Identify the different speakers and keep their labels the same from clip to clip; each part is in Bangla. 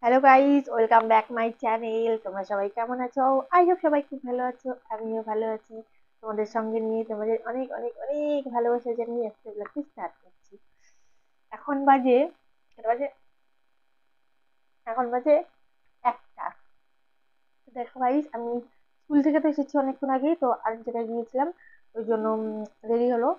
Speaker 1: Hello guys, welcome back my channel. তোমরা সবাই কেমন আছো? আই হোপ সবাই খুব ভালো আছো। আমিও ভালো আছি। তোমাদের সঙ্গে নিয়ে তোমাদের অনেক অনেক অনেক ভালোবাসা জানিয়ে আজকে ব্লগটি স্টার্ট করছি। এখন বাজে কটা বাজে? এখন বাজে 1টা। তো দেখো গাইস, আমি স্কুল থেকে তো এসেছি অনেকক্ষণ আগেই, তো আরেক জায়গায় গিয়েছিলাম। ওই জন্য দেরি হলো।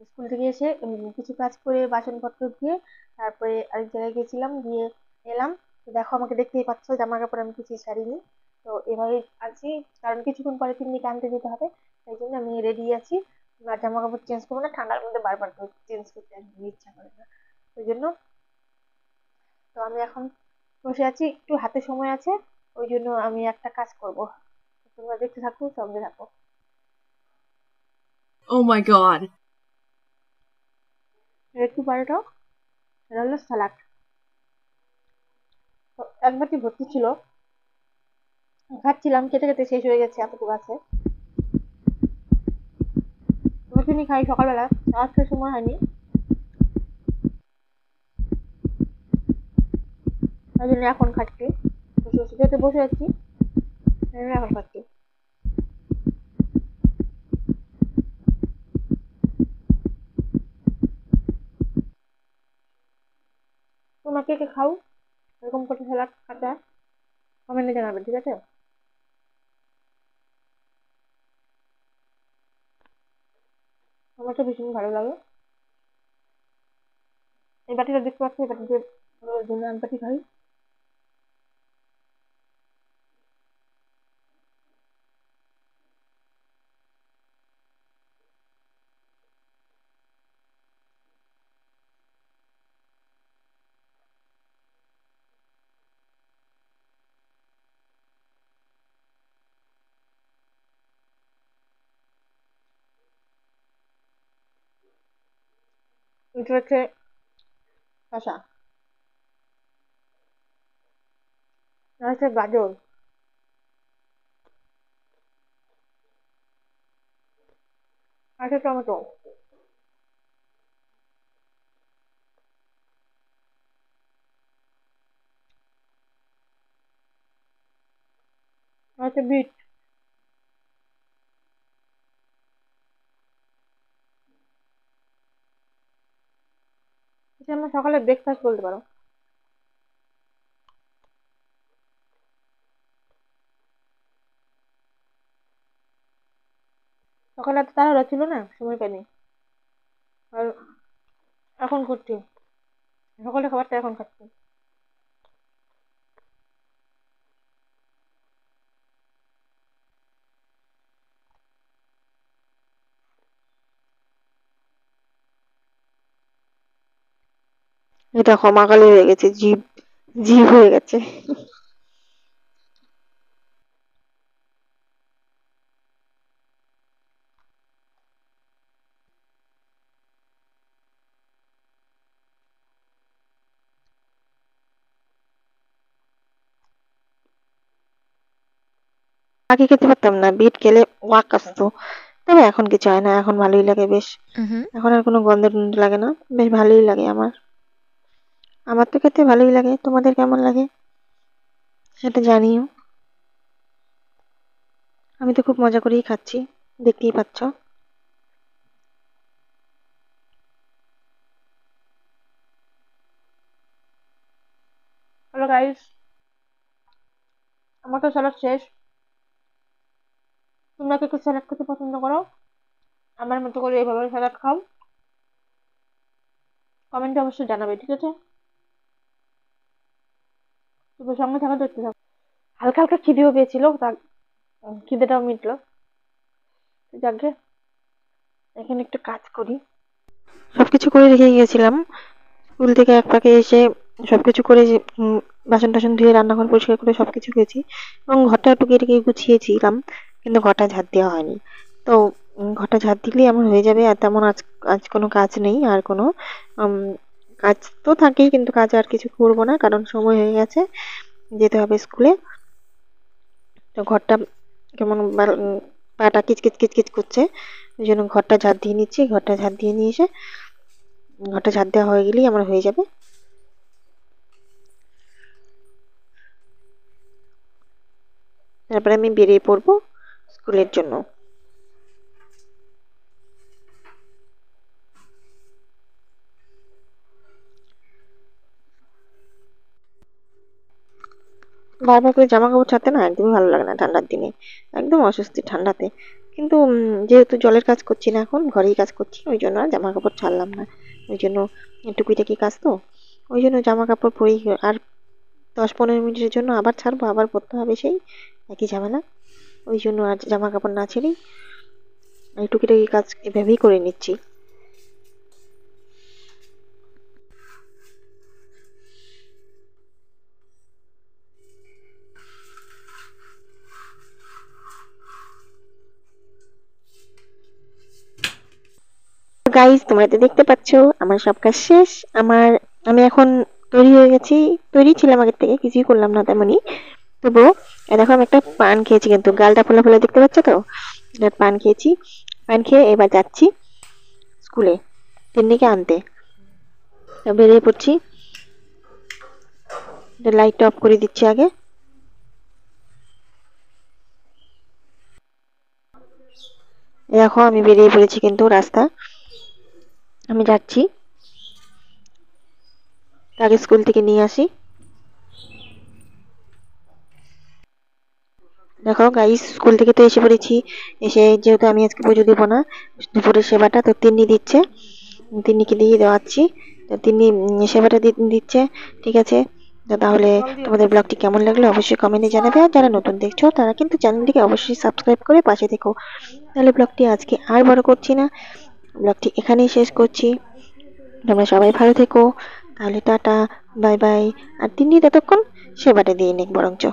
Speaker 1: স্কুল থেকে এসে কিছু কাজ করে বাসনপত্র ধুয়ে তারপরে আরেক জায়গায় গেছিলাম, গিয়ে এলাম। তো দেখো, আমাকে দেখতেই পাচ্ছ, জামা কাপড় আমি কিছুই ছাড়িনি। তো এভাবে আছি, কারণ কিছুক্ষণ পরে পিকনিক আনতে যেতে হবে। তাই জন্য আমি রেডি আছি। আর জামা কাপড় চেঞ্জ করবো না, ঠান্ডার মধ্যে বারবার চেঞ্জ করতে একদমই ইচ্ছা করে না। ওই জন্য তো আমি এখন বসে আছি, একটু হাতে সময় আছে। ওই জন্য আমি একটা কাজ করব। তোমরা দেখতে থাকো, সঙ্গে থাকো।
Speaker 2: Oh my god.
Speaker 1: একটু পরোটা, এটা হলো স্যালাড। তো এক বাটি ভর্তি ছিল, খাচ্ছিলাম, খেতে খেতে শেষ হয়ে গেছে এতটুকু আছে। রুটিনি খাই সকালবেলা, আজকে সময় হয়নি, তাই জন্য এখন খাচ্ছি। বসে বসে খেতে বসে আছি, তাই জন্য এখন খাচ্ছি। তোমরা কে কে খাও এরকম করে স্যালাড কাটা? কমেন্টে জানাবে, ঠিক আছে? আমার তো ভীষণ ভালো লাগে। এই বাটিটা দেখতে পাচ্ছি, এই বাটিতে জন্য এক বাটি খাই। এটা হচ্ছে শসা, আর হচ্ছে গাজর, আর হচ্ছে টমেটো, আর হচ্ছে বিট। এটা আমরা সকালে ব্রেকফাস্ট বলতে পারো। সকালে এত তাড়াহুড়া ছিল না, সময় পাইনি। আর এখন করছি, সকালে খাবারটা এখন খাচ্ছি। এটা ক্ষমাকালী হয়ে গেছে, জীব জীব হয়ে গেছে। আগে খেতে পারতাম না, বিট খেলে ওয়াক আসতো। তবে এখন কিছু হয় না, এখন ভালোই লাগে বেশ।
Speaker 2: Mm-hmm.
Speaker 1: এখন আর কোনো গন্ধ টন্ধ লাগে না, বেশ ভালোই লাগে আমার। আমার তো খেতে ভালোই লাগে, তোমাদের কেমন লাগে সেটা জানিও। আমি তো খুব মজা করেই খাচ্ছি, দেখতেই পাচ্ছ। হ্যালো গাইস, আমার তো স্যালাড শেষ। তোমরা কে কে স্যালাড খেতে পছন্দ করো? আমার মতো করে এইভাবে স্যালাড খাও? কমেন্টে অবশ্যই জানাবে, ঠিক আছে? তবে সঙ্গে থাকা, দেখতে থাকো। হালকা হালকা খিদেও পেয়েছিল, তা খিদেটাও মিটলো। যাকে এখানে একটু কাজ করি, সবকিছু করে রেখে গিয়েছিলাম। স্কুল থেকে এক পাকে এসে সবকিছু করে বাসন টাসন ধুয়ে রান্নাঘর পরিষ্কার করে সবকিছু করেছি, এবং ঘরটা টুকিয়ে টুকিয়ে গুছিয়েছিলাম, কিন্তু ঘরটা ঝাড় দেওয়া হয়নি। তো ঘরটা ঝাড় দিলেই আমার হয়ে যাবে, আর তেমন আজ আজ কোনো কাজ নেই, আর কোনো উম, কাজ তো থাকেই, কিন্তু কাজ আর কিছু করবো না, কারণ সময় হয়ে গেছে, যেতে হবে স্কুলে। তো ঘরটা কেমন পাটা কিচকিচ কিচকিচ করছে, ওই জন্য ঘরটা ঝাড় দিয়ে নিচ্ছি। ঘরটা ঝাড় দিয়ে নিয়ে এসে ঘরটা ঝাড় দেওয়া হয়ে গেলেই আমার হয়ে যাবে। তারপরে আমি বেরিয়ে পড়বো স্কুলের জন্য। বারবার করে জামা কাপড় ছাড়তে না একদমই ভালো লাগে না ঠান্ডার দিনে, একদম অস্বস্তি ঠান্ডাতে। কিন্তু যেহেতু জলের কাজ করছি না, এখন ঘরেই কাজ করছি, ওই জন্য আর জামা কাপড় ছাড়লাম না। ওই জন্য টুকিটাকি কাজ তো, ওই জন্য জামা কাপড় পরেই আর 10-15 মিনিটের জন্য আবার ছাড়বো, আবার পরতে হবে, সেই একই ঝামেলা। ওই জন্য আর জামা কাপড় না ছেড়েই এই টুকিটাকি কাজ এভাবেই করে নিচ্ছি। গাইস, তোমরা তো দেখতে পাচ্ছ আমার সব কাজ শেষ। আমি এখন তৈরি হয়ে গেছি, তৈরি ছিলাম আগের থেকে, কিছুই করলাম না তেমনই। তবুও দেখো আমি একটা পান খেয়েছি, কিন্তু গালটা ফোলা ফোলা দেখতে পাচ্ছ তো, এটা পান খেয়েছি। পান খেয়ে এবার যাচ্ছি স্কুলে তিন্নিকে আনতে। তা বেরিয়ে পড়ছি, লাইটটা অফ করে দিচ্ছি আগে। দেখো আমি বেরিয়ে পড়েছি কিন্তু রাস্তা, আমি যাচ্ছি, তাকে স্কুল থেকে নিয়ে আসি। দেখো গাইস, স্কুল থেকে তো এসে পড়েছি। এসে যেহেতু আমি আজকে পুজো দিব না, দুপুরের সেবাটা তো তিন্নি দিচ্ছে, তিন্নিকে দিয়ে দেওয়াচ্ছি। তো তিন্নি সেবাটা দিচ্ছে। ঠিক আছে, তো তাহলে তোমাদের ব্লগটি কেমন লাগলো অবশ্যই কমেন্টে জানাবে। আর যারা নতুন দেখছো তারা কিন্তু চ্যানেলটিকে অবশ্যই সাবস্ক্রাইব করে পাশে থেকো। তাহলে ব্লগটি আজকে আর বড় করছি না, ব্লগটি এখানেই শেষ করছি। তোমরা সবাই ভালো থেকো। তাহলে টাটা, বাই বাই। আর তিন্নি ততক্ষণ সেবাটা দিয়ে নিক বরঞ্চ।